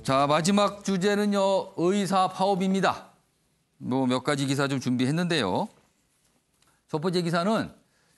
자, 마지막 주제는요, 의사 파업입니다. 뭐 몇 가지 기사 좀 준비했는데요. 첫 번째 기사는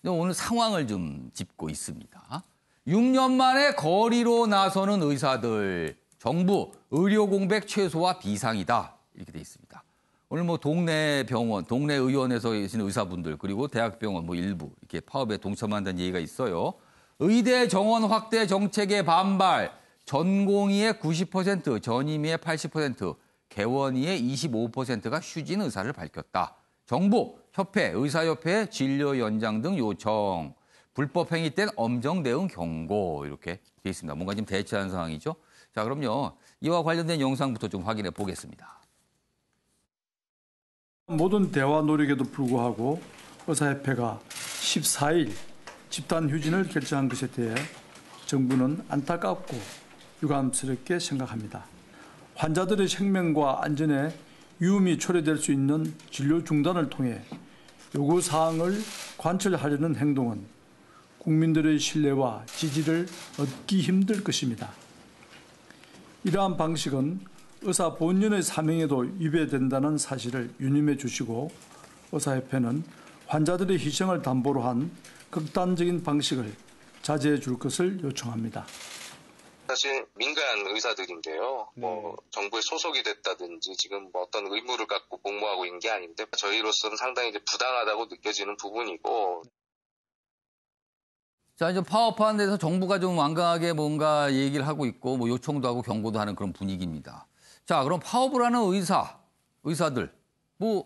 오늘 상황을 좀 짚고 있습니다. 6년 만에 거리로 나서는 의사들, 정부 의료 공백 최소화 비상이다. 이렇게 돼 있습니다. 오늘 뭐 동네 병원, 동네 의원에서 계신 의사분들, 그리고 대학병원 뭐 일부 이렇게 파업에 동참한다는 얘기가 있어요. 의대 정원 확대 정책에 반발, 전공의의 90%, 전임의의 80%, 개원의의 25%가 휴진 의사를 밝혔다. 정부, 협회, 의사협회 진료 연장 등 요청, 불법 행위 땐 엄정 대응 경고 이렇게 돼 있습니다. 뭔가 좀 대처한 상황이죠. 자, 그럼요. 이와 관련된 영상부터 좀 확인해 보겠습니다. 모든 대화 노력에도 불구하고 의사협회가 14일 집단 휴진을 결정한 것에 대해 정부는 안타깝고 유감스럽게 생각합니다. 환자들의 생명과 안전에 위험이 초래될 수 있는 진료 중단을 통해 요구사항을 관철하려는 행동은 국민들의 신뢰와 지지를 얻기 힘들 것입니다. 이러한 방식은 의사 본연의 사명에도 위배된다는 사실을 유념해 주시고 의사협회는 환자들의 희생을 담보로 한 극단적인 방식을 자제해 줄 것을 요청합니다. 사실 민간 의사들인데요. 뭐 정부에 소속이 됐다든지 지금 뭐 어떤 의무를 갖고 복무하고 있는 게 아닌데 저희로서는 상당히 이제 부당하다고 느껴지는 부분이고. 자, 이제 파업하는 데서 정부가 좀 완강하게 뭔가 얘기를 하고 있고 뭐 요청도 하고 경고도 하는 그런 분위기입니다. 자, 그럼 파업을 하는 의사들 뭐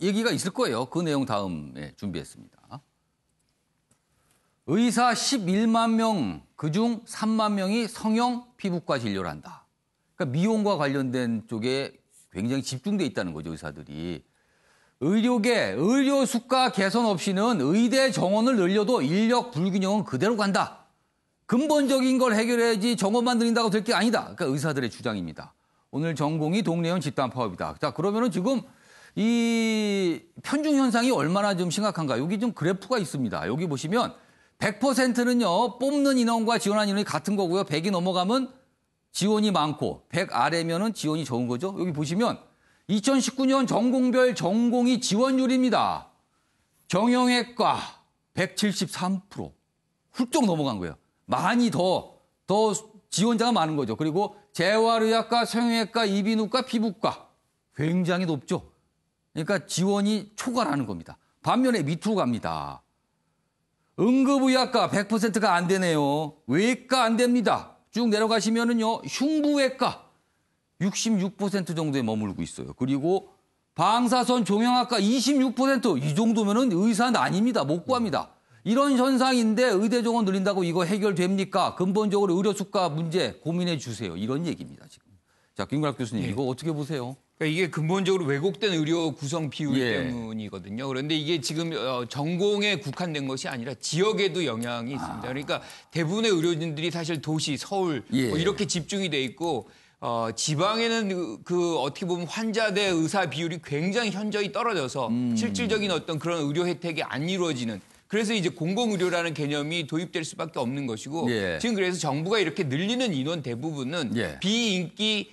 얘기가 있을 거예요. 그 내용 다음에 준비했습니다. 의사 11만 명, 그중 3만 명이 성형 피부과 진료를 한다. 그러니까 미용과 관련된 쪽에 굉장히 집중돼 있다는 거죠, 의사들이. 의료계, 의료 수가 개선 없이는 의대 정원을 늘려도 인력 불균형은 그대로 간다. 근본적인 걸 해결해야지 정원만 늘린다고 될 게 아니다. 그러니까 의사들의 주장입니다. 오늘 전공의 동네원 집단 파업이다. 자, 그러면은 지금 이 편중 현상이 얼마나 좀 심각한가? 여기 좀 그래프가 있습니다. 여기 보시면 100%는요, 뽑는 인원과 지원한 인원이 같은 거고요. 100이 넘어가면 지원이 많고 100 아래면은 지원이 적은 거죠. 여기 보시면 2019년 전공별 전공의 지원율입니다. 정형외과 173%. 훌쩍 넘어간 거예요. 많이 더 지원자가 많은 거죠. 그리고 재활의학과, 성형외과, 이비인후과, 피부과 굉장히 높죠. 그러니까 지원이 초과라는 겁니다. 반면에 밑으로 갑니다. 응급의학과 100%가 안 되네요. 외과 안 됩니다. 쭉 내려가시면은요, 흉부외과 66% 정도에 머물고 있어요. 그리고 방사선 종양학과 26%, 이 정도면은 의사는 아닙니다. 못 구합니다. 이런 현상인데 의대 정원 늘린다고 이거 해결됩니까? 근본적으로 의료 수가 문제 고민해 주세요. 이런 얘기입니다, 지금. 자, 김근학 교수님, 이거 어떻게 보세요? 그러니까 이게 근본적으로 왜곡된 의료 구성 비율 때문이거든요. 그런데 이게 지금 전공에 국한된 것이 아니라 지역에도 영향이 있습니다. 그러니까 대부분의 의료진들이 사실 도시, 서울 뭐 이렇게 집중이 돼 있고 지방에는 그 어떻게 보면 환자 대 의사 비율이 굉장히 현저히 떨어져서 실질적인 어떤 그런 의료 혜택이 안 이루어지는, 그래서 이제 공공의료라는 개념이 도입될 수밖에 없는 것이고 지금 그래서 정부가 이렇게 늘리는 인원 대부분은 비인기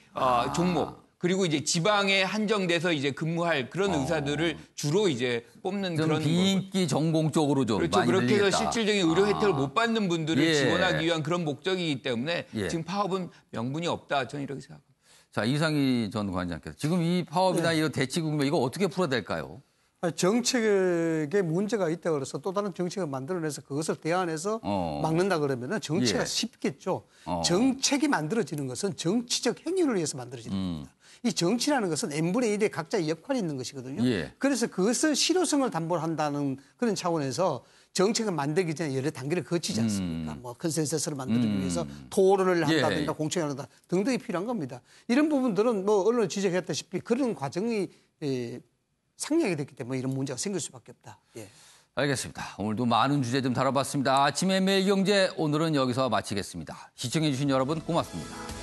종목, 그리고 이제 지방에 한정돼서 이제 근무할 그런 의사들을 주로 이제 뽑는 그런 비인기 전공 쪽으로 좀 그렇죠. 많이 그렇게 늘리겠다. 해서 실질적인 의료 혜택을 못 받는 분들을 지원하기 위한 그런 목적이기 때문에 지금 파업은 명분이 없다. 저는 이렇게 생각합니다. 자, 이상희 전 관장께서 지금 이 파업이나 이런 대치국면 이거 어떻게 풀어야 될까요? 정책에 문제가 있다 그래서 또 다른 정책을 만들어내서 그것을 대안해서 막는다 그러면은 정치가 쉽겠죠. 정책이 만들어지는 것은 정치적 행위를 위해서 만들어지는 겁니다. 이 정치라는 것은 n분의 1의 각자의 역할이 있는 것이거든요. 그래서 그것을 실효성을 담보한다는 그런 차원에서 정책을 만들기 전에 여러 단계를 거치지 않습니까? 뭐 컨센서스를 만들기 위해서 토론을 한다든가 공청회를 한다 등등이 필요한 겁니다. 이런 부분들은 뭐 언론에 지적했다시피 그런 과정이 상기하게 됐기 때문에 이런 문제가 생길 수밖에 없다. 알겠습니다. 오늘도 많은 주제 좀 다뤄봤습니다. 아침의 매일경제 오늘은 여기서 마치겠습니다. 시청해주신 여러분 고맙습니다.